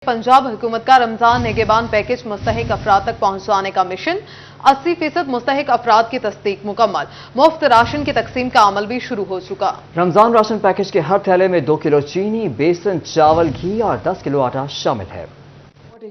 पंजाब हुकूमत का रमजान निगहबान पैकेज मुस्तहिक अफराद तक पहुंचाने का मिशन 80% मुस्तहिक अफराद की तस्दीक मुकम्मल। मुफ्त राशन की तकसीम का अमल भी शुरू हो चुका। रमजान राशन पैकेज के हर थैले में 2 किलो चीनी, बेसन, चावल, घी और 10 किलो आटा शामिल है।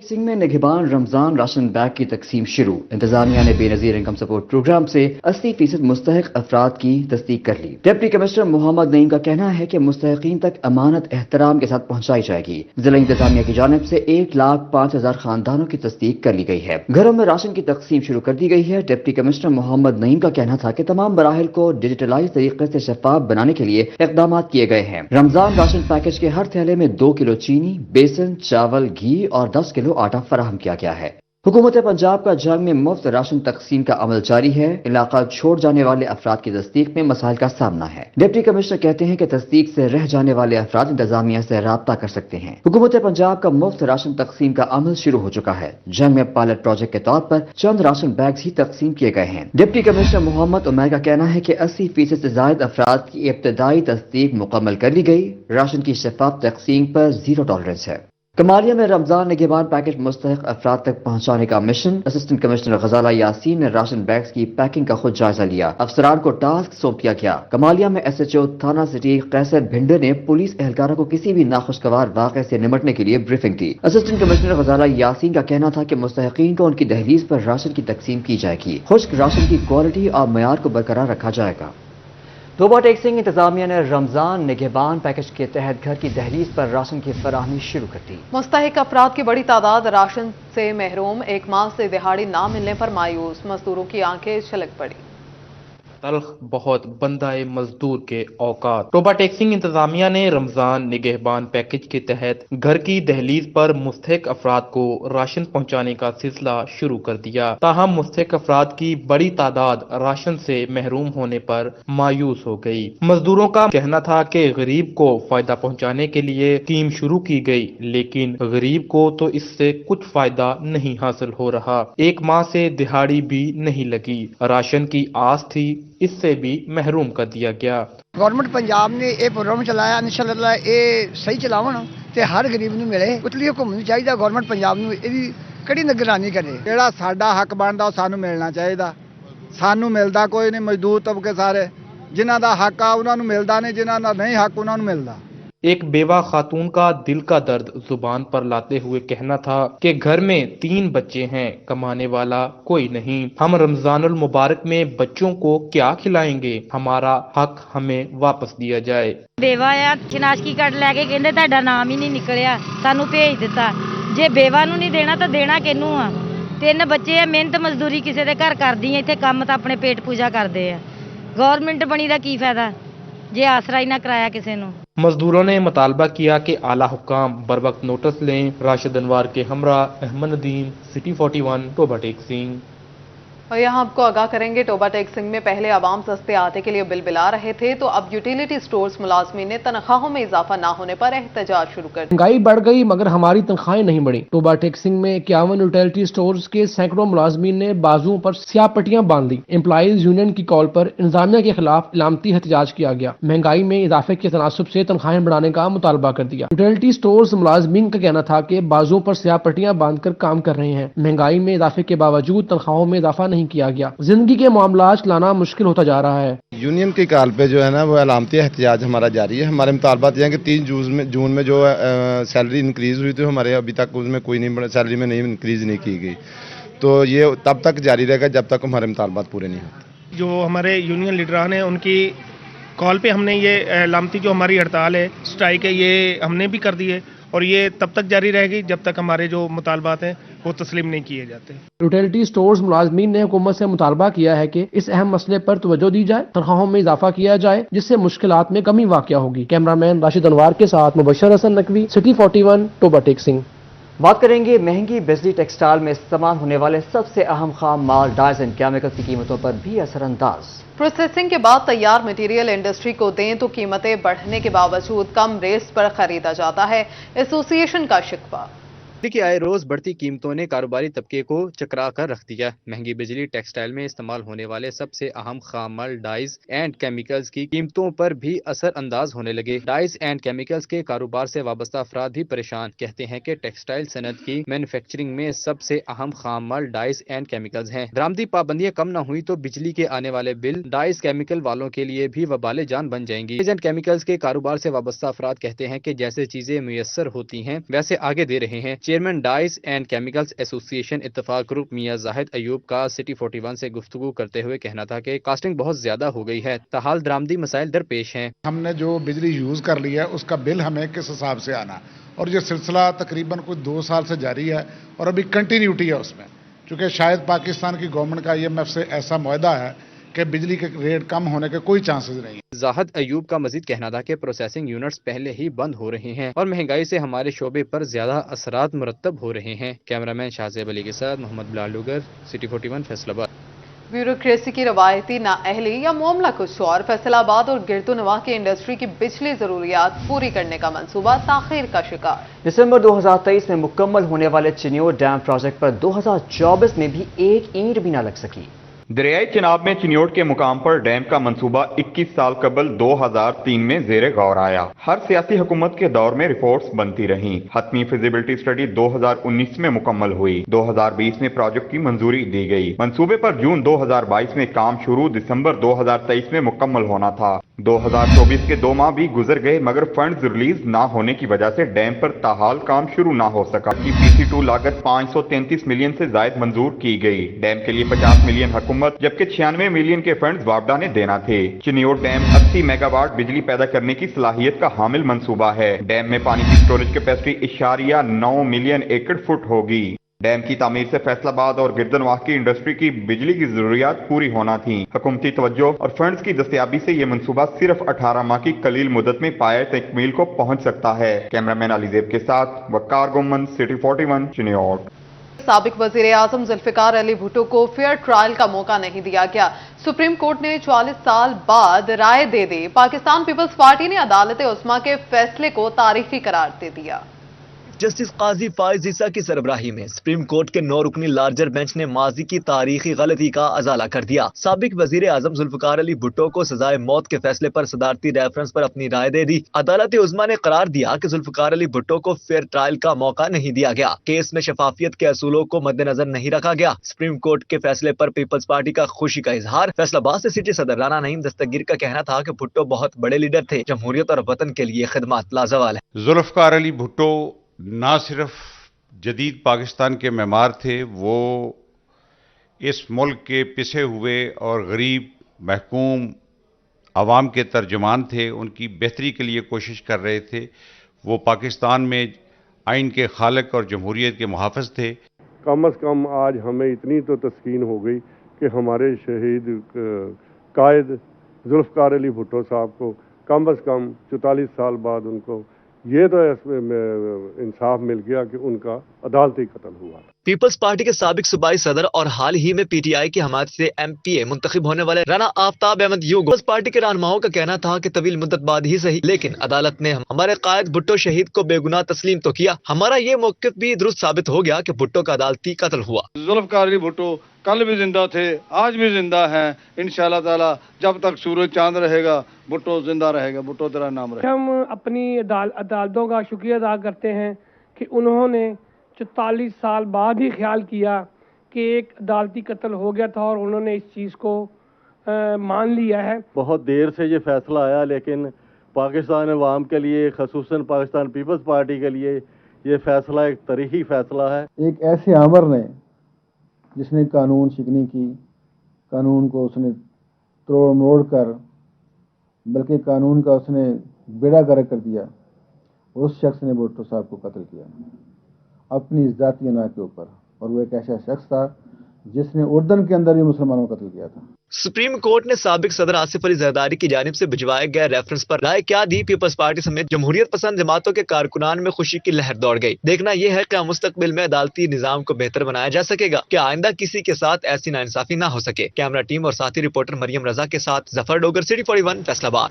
सिंह में निगहबान रमजान राशन बैग की तकसीम शुरू। इंतजामिया ने बेनजीर इनकम सपोर्ट प्रोग्राम से 80% मुस्तहिक अफराद की तस्दीक कर ली। डिप्टी कमिश्नर मोहम्मद नईम का कहना है कि मुस्तहिकीन तक अमानत एहतराम के साथ पहुंचाई जाएगी। जिला इंतजामिया की जानिब से 1,05,000 खानदानों की तस्दीक कर ली गई है। घरों में राशन की तकसीम शुरू कर दी गई है। डिप्टी कमिश्नर मोहम्मद नईम का कहना था कि तमाम मराहिल को डिजिटलाइज तरीके से शफाफ बनाने के लिए इकदाम किए गए हैं। रमजान राशन पैकेज के हर थैले में 2 किलो चीनी, बेसन, चावल, घी और 10 किलो आटा फराहम किया गया है। हुकूमत पंजाब का जंग में मुफ्त राशन तकसीम का अमल जारी है। इलाका छोड़ जाने वाले अफराद की तस्दीक में मसाइल का सामना है। डिप्टी कमिश्नर कहते हैं कि तस्दीक से रह जाने वाले अफराद इंतजामिया से राब्ता कर सकते हैं। हुकूमत पंजाब का मुफ्त राशन तकसीम का अमल शुरू हो चुका है। जंग में पायलट प्रोजेक्ट के तौर पर चंद राशन बैग ही तकसीम किए गए हैं। डिप्टी कमिश्नर मोहम्मद उमैर का कहना है कि 80% से ज्यादा अफराद की इब्तदाई तस्दीक मुकम्मल कर ली गई। राशन की शफाफ तकसीम पर 0 टॉलरेंस है। कमालिया में रमजान निगहबान पैकेज मुस्तहिक अफराद तक पहुंचाने का मिशन। असिस्टेंट कमिश्नर गजाला यासीन ने राशन बैग्स की पैकिंग का खुद जायजा लिया। अफसरान को टास्क सौंप दिया गया। कमालिया में SHO थाना सिटी कैसर भिंडर ने पुलिस एहलकारों को किसी भी नाखुशगवार वाक़े से निपटने के लिए ब्रीफिंग दी। असिस्टेंट कमिश्नर गजाला यासीन का कहना था कि मुस्तहिकीन को उनकी दहलीज पर राशन की तकसीम की जाएगी। खुश्क राशन की क्वालिटी और मयार को बरकरार रखा जाएगा। तोबा टेक सिंह इंतजामिया ने रमजान निगहबान पैकेज के तहत घर की दहलीज पर राशन की फराहमी शुरू कर दी। मुस्तहिक अफराद की बड़ी तादाद राशन से महरूम। एक माह से दिहाड़ी ना मिलने पर मायूस मजदूरों की आंखें छलक पड़ी। तल्ख बहुत बंदाए मजदूर के औकात। टोबा टैक्सिंग इंतजामिया ने रमजान निगहबान पैकेज के तहत घर की दहलीज पर मुस्तहिक अफराद को राशन पहुंचाने का सिलसिला शुरू कर दिया। ताहम मुस्तहिक अफराद की बड़ी तादाद राशन से महरूम होने पर मायूस हो गई। मजदूरों का कहना था कि गरीब को फायदा पहुंचाने के लिए स्कीम शुरू की गई, लेकिन गरीब को तो इससे कुछ फायदा नहीं हासिल हो रहा। एक माह से दिहाड़ी भी नहीं लगी। राशन की आस थी, इससे भी महरूम कर दिया गया। गवर्नमेंट पंजाब ने यह प्रोग्राम चलाया, इंशाअल्लाह ये सही चलावन ते हर गरीब नूं मिले। उतली हुकूमत चाहिए गवर्नमेंट पंजाब नूं ਇਹਦੀ कड़ी निगरानी करे। ਜਿਹੜਾ ਸਾਡਾ ਹੱਕ ਬਣਦਾ ਉਹ ਸਾਨੂੰ ਮਿਲਣਾ ਚਾਹੀਦਾ। ਸਾਨੂੰ ਮਿਲਦਾ ਕੋਈ ਨਹੀਂ। ਮਜ਼ਦੂਰ ਤਬਕੇ ਸਾਰੇ ਜਿਨ੍ਹਾਂ ਦਾ ਹੱਕ ਆ ਉਹਨਾਂ ਨੂੰ ਮਿਲਦਾ ਨਹੀਂ, ਜਿਨ੍ਹਾਂ ਦਾ ਨਹੀਂ ਹੱਕ ਉਹਨਾਂ ਨੂੰ ਮਿਲਦਾ। एक बेवा खातून का दिल का दर्द जुबान पर लाते हुए कहना था कि घर में 3 बच्चे हैं, कमाने वाला कोई नहीं। हम रमजानुल मुबारक में बच्चों को क्या खिलाएंगे? हमारा हक हमें वापस दिया जाए। बेवा आ शनाख्ती कार्ड लैके कहंदे तुहाडा नाम ही नहीं निकलिया, सानू भेज दिता। जे बेवा नूं नहीं देना तो देना किहनूं आ? 3 बच्चे आ, मेहनत मजदूरी किसी दे घर करदी आ, इत्थे काम तां अपने पेट पूजा करदे आ। गवर्नमेंट बनी दा की फायदा जे आसरा ही ना कराया किसी नूं। मजदूरों ने मुतालबा किया कि आला हुक्काम बर वक्त नोटिस लें। राशिद अनवार के हमरा अहमद नदीम, सिटी 41, टोबा टेक सिंह। और यहाँ आपको आगाह करेंगे, टोबा टेक सिंह में पहले आवाम सस्ते आटे के लिए बिल बिला रहे थे, तो अब यूटिलिटी स्टोर्स मुलाजमीन ने तनख्वाहों में इजाफा ना होने पर एहतजाज शुरू कर दिया। महंगाई बढ़ गई मगर हमारी तनख्वाहें नहीं बढ़ी। टोबा टेक सिंह में 51 यूटिलिटी स्टोर्स के सैकड़ों मुलाजमीन ने बाजुओं पर स्याह पट्टियां बांध ली। एम्प्लॉइज यूनियन की कॉल पर इंतजामिया के खिलाफ इलामती एहतजाज किया गया। महंगाई में इजाफे के तनासुब से तनख्वाहें बढ़ाने का मुतालबा कर दिया। यूटिलिटी स्टोर्स मुलाजमीन का कहना था कि बाजुओं पर स्याह पट्टियां बांध कर काम कर रहे हैं। महंगाई में इजाफे के बावजूद तनख्वाहों में इजाफा नहीं किया गया। जिंदगी के मामलात लाना मुश्किल होता जा रहा है। यूनियन की कॉल पे जो है ना वो अलामती एहतजाज हमारा जारी है। हमारे मुतालबात ये हैं कि 3 जून में जो सैलरी इंक्रीज़ हुई थी हमारे अभी तक उसमें कोई नहीं, सैलरी में नहीं इंक्रीज़ नहीं की गई। तो ये तब तक जारी रहेगा जब तक हमारे मुतालबात पूरे नहीं होते। जो हमारे यूनियन लीडरान हैं उनकी कॉल पे हमने ये अलामती जो हमारी हड़ताल है, स्ट्राइक है, ये हमने भी कर दी है और ये तब तक जारी रहेगी जब तक हमारे जो मुतालबात हैं वो तस्लीम नहीं किए जाते। यूटिलिटी स्टोर्स मुलाजमीन ने हुकूमत से मुतालबा किया है कि इस अहम मसले पर तवज्जो दी जाए, तनख्वाहों में इजाफा किया जाए, जिससे मुश्किलात में कमी वाक़या होगी। कैमरामैन राशिद अनवार के साथ मुबशर हसन नकवी, सिटी 41, टोबा टेक सिंह। बात करेंगे महंगी बिजली टेक्सटाइल में इस्तेमाल होने वाले सबसे अहम खाम माल डाइज एंड केमिकल की कीमतों पर भी असरअंदाज। प्रोसेसिंग के बाद तैयार मटेरियल इंडस्ट्री को दें तो कीमतें बढ़ने के बावजूद कम रेट्स पर खरीदा जाता है। एसोसिएशन का शिकवा। बिजली की आए रोज बढ़ती कीमतों ने कारोबारी तबके को चकरा कर रख दिया। महंगी बिजली टेक्सटाइल में इस्तेमाल होने वाले सबसे अहम खाम माल डाइज एंड केमिकल्स की कीमतों पर भी असर अंदाज होने लगे। डाइज एंड केमिकल्स के कारोबार से वाबस्ता अफराद भी परेशान। कहते हैं कि टेक्सटाइल सनत की मैन्युफैक्चरिंग में सबसे अहम खाम माल डाइज एंड केमिकल्स हैं। दरामदी पाबंदियां कम न हुई तो बिजली के आने वाले बिल डाइज केमिकल वालों के लिए भी वबाले जान बन जाएंगी। डाइज एंड केमिकल्स के कारोबार से वाबस्ता अफराद कहते हैं कि जैसे चीजें मुयस्सर होती हैं वैसे आगे दे रहे हैं। Chairman dyes and chemicals association Ittefaq group Mian Zahid Ayub का सिटी 41 से गुफ्तगू करते हुए कहना था कि कास्टिंग बहुत ज्यादा हो गई है, ताहाल दरामदी मसाइल दरपेश हैं। हमने जो बिजली यूज़ कर ली है उसका बिल हमें किस हिसाब से आना, और ये सिलसिला तकरीबन कुछ 2 साल से जारी है और अभी कंटिन्यूटी है उसमें, क्योंकि शायद पाकिस्तान की गवर्नमेंट का IMF से ऐसा मुआहदा है कि बिजली के रेट कम होने के कोई चांसेस नहीं। जाहिद अयूब का मजीद कहना था कि प्रोसेसिंग यूनिट्स पहले ही बंद हो रहे हैं और महंगाई से हमारे शोबे पर ज्यादा असरात मुरतब हो रहे हैं। कैमरामैन शाहजेब अली के साथ मोहम्मद बिलाल लुगर, सिटी 41 फैसलाबाद। ब्यूरोक्रेसी की रवायती नाअहली या मामला कुछ और। फैसलाबाद और गिरदोनवा की इंडस्ट्री की बिजली जरूरियात पूरी करने का मंसूबा ताखीर का शिकार। दिसंबर 2023 में मुकम्मल होने वाले चिन्योर डैम प्रोजेक्ट पर 2024 में भी एक ईंट भी न लग सकी। दरियाई चिनाब में चिन्योट के मुकाम पर डैम का मंसूबा 21 साल कबल 2003 में जेरे गौर आया। हर सियासी हुकूमत के दौर में रिपोर्ट्स बनती रहीं। हतमी फिजिबिलिटी स्टडी 2019 में मुकम्मल हुई। 2020 में प्रोजेक्ट की मंजूरी दी गई। मंसूबे पर जून 2022 में काम शुरू दिसंबर 2023 में मुकम्मल होना था। 2024 के 2 माह भी गुजर गए मगर फंड्स रिलीज ना होने की वजह से डैम पर ताहाल काम शुरू ना हो सका। PC2 लागत 533 मिलियन से जायद मंजूर की गई। डैम के लिए 50 मिलियन हुकूमत जबकि 96 मिलियन के फंड्स वापडा ने देना थे। चिन्योट डैम 80 मेगावाट बिजली पैदा करने की सलाहियत का हामिल मंसूबा है। डैम में पानी की स्टोरेज कैपेसिटी 9 मिलियन एकड़ फुट होगी। डैम की तामीर से फैसलाबाद और गिरदनवाह की इंडस्ट्री की बिजली की जरूरियात पूरी होना थी। हुकूमती तवज्जो और फंड्स की दस्तयाबी से ये मंसूबा सिर्फ 18 माह की कलील मुद्दत में पाया तकमील को पहुंच सकता है। कैमरामैन अलीजेब के साथ वकार गुम्मन, सिटी 41 चिन्योट। साबिक वजीर आजम जुल्फिकार अली भुट्टो को फेयर ट्रायल का मौका नहीं दिया गया। सुप्रीम कोर्ट ने 44 साल बाद राय दे दी। पाकिस्तान पीपल्स पार्टी ने अदालत उस्मा के फैसले को तारीखी करार दे दिया। जस्टिस काजी फाइज ईसा की सरबराही में सुप्रीम कोर्ट के 9 रुकनी लार्जर बेंच ने माजी की तारीखी गलती का अजाला कर दिया। साबिक वजीर आजम जुल्फिकार अली भुट्टो को सजाए मौत के फैसले पर सदारती रेफरेंस पर अपनी राय दे दी। अदालत उस्मा ने करार दिया कि जुल्फिकार अली भुट्टो को फेयर ट्रायल का मौका नहीं दिया गया। केस में शफाफियत के असूलों को मद्देनजर नहीं रखा गया। सुप्रीम कोर्ट के फैसले पर पीपल्स पार्टी का खुशी का इजहार। फैसलाबाद से सिटी सदर राना नईम दस्तगीर का कहना था कि भुट्टो बहुत बड़े लीडर थे। जमहूरियत और वतन के लिए खिदमत लाजवाल है। जुल्फिकार अली भुट्टो ना सिर्फ जदीद पाकिस्तान के मेमार थे, वो इस मुल्क के पिसे हुए और गरीब महकूम आवाम के तर्जुमान थे। उनकी बेहतरी के लिए कोशिश कर रहे थे। वो पाकिस्तान में आइन के खालिक और जमहूरियत के मुहाफ़िज़ थे। कम अज़ कम आज हमें इतनी तो तस्कीन हो गई कि हमारे शहीद कायद जुल्फिकार अली भुट्टो साहब को कम अज़ कम 44 साल बाद उनको ये तो इंसाफ मिल गया कि उनका अदालती कत्ल हुआ। पीपल्स पार्टी के साबिक सूबाई सदर और हाल ही में PTI की हमायत से MPA मुंतखब होने वाले राना आफ्ताब अहमद यूगो पार्टी के रहनुमाओं का कहना था कि तवील मुद्दत बाद ही सही, लेकिन अदालत ने हमारे कायद भुट्टो शहीद को बेगुनाह तस्लीम तो किया। हमारा ये मौक़िफ़ भी दुरुस्त साबित हो गया कि भुट्टो का अदालती कत्ल हुआ। जुल्फिकार अली भुट्टो कल भी जिंदा थे, आज भी जिंदा हैं। इंशाअल्लाह ताला जब तक सूरज चांद रहेगा भुट्टो जिंदा रहेगा, भुट्टो तेरा नाम रहेगा। हम अपनी अदालतों का शुक्रिया अदा करते हैं कि उन्होंने 44 साल बाद ही ख्याल किया कि एक अदालती कत्ल हो गया था और उन्होंने इस चीज़ को मान लिया है। बहुत देर से ये फैसला आया, लेकिन पाकिस्तान अवाम के लिए, खसूसन पाकिस्तान पीपल्स पार्टी के लिए ये फैसला एक तारीखी फैसला है। एक ऐसे आमर ने जिसने कानून शिकनी की, कानून को उसने तोड़ मरोड़ कर, बल्कि कानून का उसने बेड़ा गर्क कर दिया, उस शख्स ने भुट्टो साहब को कत्ल किया अपनी ज़ाती अना के ऊपर। और वो एक ऐसा शख्स था जिसने उर्दन के अंदर भी मुसलमानों को कत्ल किया था। सुप्रीम कोर्ट ने साबिक सदर आसिफ अली जरदारी की जानिब से भिजवाए गए रेफरेंस पर राय क्या दी। पीपल्स पार्टी समेत जमहूरियत पसंद जमातों के कारकुनान में खुशी की लहर दौड़ गई। देखना यह है कि मुस्तकबिल में अदालती निजाम को बेहतर बनाया जा सकेगा, क्या आइंदा किसी के साथ ऐसी नाइंसाफी ना हो सके। कैमरा टीम और साथी रिपोर्टर मरियम रजा के साथ जफर डोगर, सिटी 41 फैसलाबाद।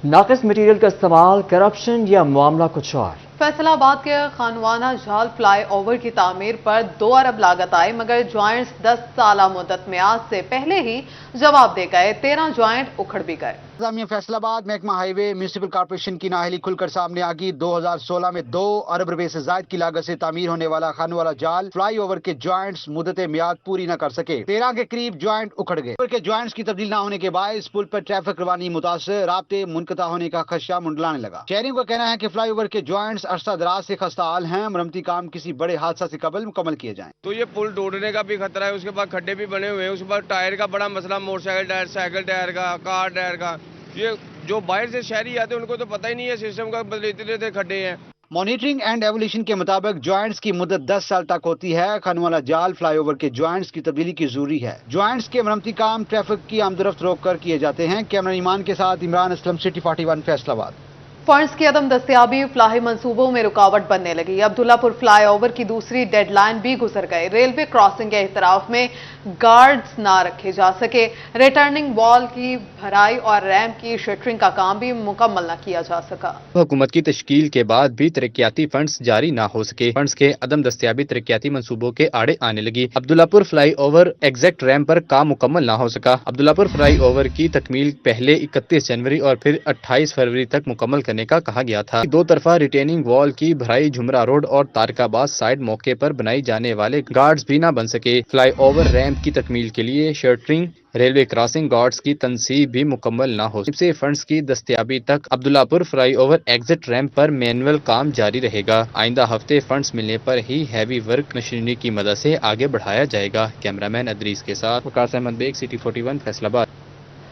नाकिस मटीरियल का इस्तेमाल, करप्शन या मामला कुछ और। फैसल आबाद के खानवाना झाल फ्लाई ओवर की तामीर पर 2 अरब लागत आई, मगर ज्वाइंट्स 10 साल मुद्दत म्याद से पहले ही जवाब दे गए। 13 ज्वाइंट उखड़ भी गए। इंतजामिया फैसलाबाद महकमा हाईवे म्यूनिसिपल कॉर्पोरेशन की नाअहली खुलकर सामने आ गई। 2016 में 2 अरब रुपए से ज्यादा की लागत से तामीर होने वाला खानवाला जाल फ्लाई ओवर के ज्वाइंट्स मुद्दत म्याद पूरी न कर सके। 13 के करीब ज्वाइंट उखड़ गए। के ज्वाइंट्स की तब्दील न होने के बायस पुल पर ट्रैफिक रवानी मुतासर, राब्ते मुनक़ता होने का खदशा मंडलाने लगा। शहरियों का कहना है कि फ्लाई ओवर के ज्वाइंट्स अरसा दराज से खस्ता हाल हैं। मरम्मती काम किसी बड़े हादसा से कबल मुकम्मल किए जाएं। तो ये पुल टूटने का भी खतरा है, उसके बाद खड्डे भी बने हुए हैं, उसके बाद टायर का बड़ा मसला, मोटरसाइकिल टायर, साइकिल टायर का, कार टायर का। ये जो बाहर से शहरी आते हैं उनको तो पता ही नहीं है सिस्टम का, बदलते खड्डे हैं। मॉनिटरिंग एंड एवोल्यूशन के मुताबिक ज्वाइंट्स की मुद्दत 10 साल तक होती है। खानवाला जाल फ्लाईओवर के ज्वाइंट्स की तब्दीली की जरूरी है। ज्वाइंट्स के मरम्मती काम ट्रैफिक की आमदरफ्त रोक कर किए जाते हैं। कैमरा ईमान के साथ इमरान असलम, सिटी 41 फैसलाबाद। फंड्स की अदम दस्तियाबी फ्लाई मंसूबों में रुकावट बनने लगी। अब्दुल्लापुर फ्लाई ओवर की दूसरी डेडलाइन भी गुजर गई। रेलवे क्रॉसिंग के एहतराफ में गार्ड्स ना रखे जा सके। रिटर्निंग वॉल की भराई और रैम्प की शटरिंग का काम भी मुकम्मल न किया जा सका। हुकूमत की तश्कील के बाद भी तरक्याती फंड्स जारी ना हो सके। फंड्स के अदम दस्तियाबी तरक्याती मंसूबों के आड़े आने लगी। Abdullapur fly over exact ramp पर काम मुकम्मल ना हो सका। अब्दुल्लापुर फ्लाई ओवर की तकमील पहले 31 जनवरी और फिर 28 फरवरी तक मुकम्मल करने का कहा गया था। 2 तरफा रिटेनिंग वॉल की भराई झुमरा रोड और तारकाबाद साइड मौके पर बनाई जाने वाले गार्ड्स भी न बन सके। फ्लाई ओवर रैम्प की तकमील के लिए शटरिंग, रेलवे क्रॉसिंग गार्ड्स की तनसीब भी मुकम्मल न हो से फंड्स की दस्तियाबी तक Abdullapur fly over exit ramp पर मैनुअल काम जारी रहेगा। आइंदा हफ्ते फंड्स मिलने पर ही हैवी वर्क मशीनरी की मदद से आगे बढ़ाया जाएगा। कैमरामैन अदरीस के साथ Waqas Ahmed Baig, city 41 Faisalabad.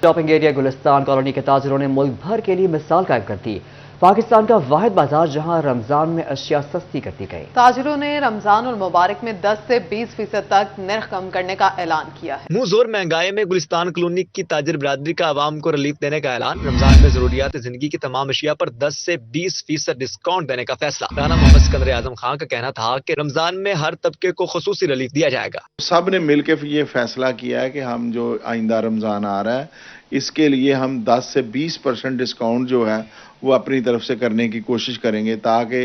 Shopping area Gulistan colony के ताजिरों ने मुल्क भर के लिए मिसाल कायम कर दी। पाकिस्तान का वाहिद बाजार जहां रमजान में अशिया सस्ती कर दी गई। ताजिरों ने रमजान और मुबारक में 10 से 20% तक निर्ख कम करने का ऐलान किया है। मुंह जोर महंगाई में गुलिस्तान कॉलोनी की ताजिर बिरादरी का आवाम को रिलीफ देने का ऐलान। रमजान में जरूरियात जिंदगी की तमाम अशिया पर 10 से 20% डिस्काउंट देने का फैसला। राना मोहम्मद सिकंदर आजम खान का कहना था कि रमजान में हर तबके को खुसूसी रिलीफ दिया जाएगा। सब ने मिलकर ये फैसला किया है कि हम जो आइंदा रमजान आ रहा है इसके लिए हम 10 से 20% डिस्काउंट जो है वो अपनी तरफ से करने की कोशिश करेंगे ताकि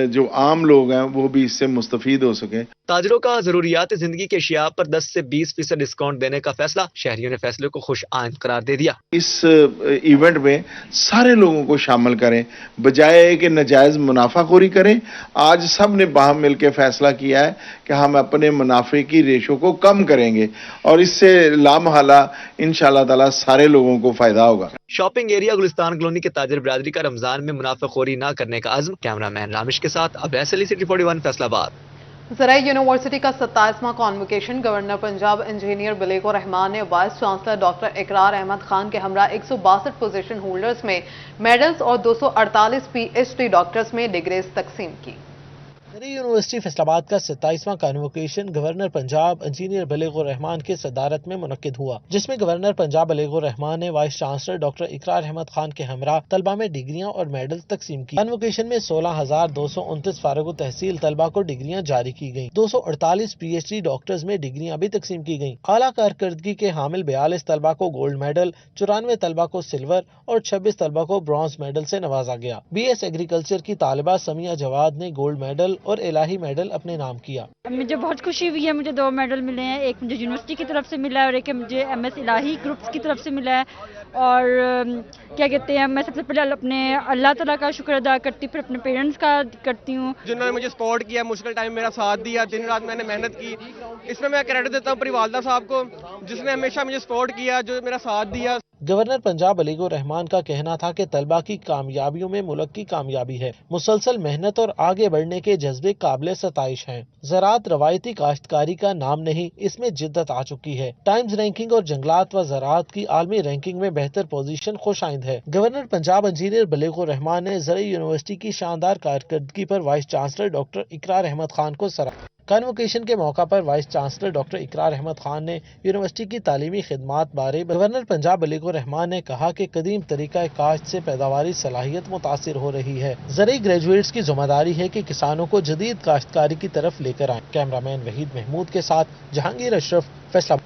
जो आम लोग हैं वो भी इससे मुस्तफीद हो सके। ताजिरों का जरूरियात जिंदगी के अशिया पर 10 से 20% डिस्काउंट देने का फैसला। शहरियों ने फैसले को खुश आइंद करार दे दिया। इस इवेंट में सारे लोगों को शामिल करें बजाय कि नजायज मुनाफाखोरी करें। आज सब ने बाहम मिलकर फैसला किया है कि हम अपने मुनाफे की रेशो को कम करेंगे और इससे लामहला इंशाअल्लाह ताला सारे लोगों को फायदा होगा। शॉपिंग एरिया गुलिस्तान कॉलोनी के ताजिर बिरादरी का रमजान में मुनाफाखोरी न करने का अज़्म। कैमरामैन रामिश के साथ अब्बास अली, सिटी 41 फैसलाबाद। ज़राई यूनिवर्सिटी का 27वां convocation governor Punjab engineer Baligh Rehman ने वाइस चांसलर डॉक्टर इकरार अहमद खान के हमरा 162 पोजीशन होल्डर्स में मेडल्स और 248 PhD डॉक्टर्स में डिग्रीज तकसीम की। यूनिवर्सिटी फैसलाबाद का 27वां convocation governor Punjab engineer Baligh Rehman की सदारत में मुनक्किद हुआ, जिसमें गवर्नर पंजाब बिलेगो रहमान ने वाइस चांसलर डॉक्टर इकरार अहमद खान के हमरा तलबा में डिग्रियां और मेडल तकसीम की। कॉन्वोकेशन में 16,229 फारिग तहसील तलबा को डिग्रियां जारी की गयी। 248 PhD डॉक्टर्स में डिग्रियां भी तकसीम की गयी। आला कारकर्दगी के हामिल 42 तलबा को गोल्ड मेडल, 94 तलबा को सिल्वर और 26 तलबा को ब्रॉन्ज मेडल से नवाजा गया। BS एग्रीकल्चर की तालिबा समिया जवाद ने गोल्ड मेडल और इलाही मेडल अपने नाम किया। मुझे बहुत खुशी हुई है, मुझे 2 मेडल मिले हैं। एक मुझे यूनिवर्सिटी की तरफ से मिला है और एक मुझे MS इलाही ग्रुप्स की तरफ से मिला है। और क्या कहते हैं, मैं सबसे पहले अपने अल्लाह ताला का शुक्र अदा करती, फिर अपने पेरेंट्स का करती हूँ जिन्होंने मुझे सपोर्ट किया, मुश्किल टाइम मेरा साथ दिया, दिन रात मैंने मेहनत की। इसमें मैं क्रेडिट देता हूँ परिवालदा साहब को जिसने हमेशा मुझे सपोर्ट किया, जो मेरा साथ दिया। गवर्नर पंजाब बिलेगो रहमान का कहना था कि तलबा की कामयाबियों में मुल्क की कामयाबी है। मुसलसल मेहनत और आगे बढ़ने के जज्बे काबिले सताइश हैं। ज़राअत रवायती काश्तकारी का नाम नहीं, इसमें जिद्दत आ चुकी है। टाइम्स रैंकिंग और जंगलात व ज़राअत की आलमी रैंकिंग में बेहतर पोजीशन खुशाइंद है। गवर्नर पंजाब इंजीनियर बिलेगो रहमान ने ज़राई यूनिवर्सिटी की शानदार कारकर्दगी पर वाइस चांसलर डॉक्टर इकरार अहमद खान को सराहा। कॉन्वोकेशन के मौका पर वाइस चांसलर डॉक्टर इकरार अहमद खान ने यूनिवर्सिटी की तालीमी खिदमात बारे गवर्नर पंजाब बिलेगो रहमान ने कहा कि कदीम तरीका काश्त से पैदावारी सलाहियत मुतासिर हो रही है। ज़राई ग्रेजुएट्स की जिम्मेदारी है कि किसानों को जदीद काश्तकारी की तरफ लेकर आए। कैमरामैन वहीद महमूद के साथ जहांगीर अशरफ, फैसला।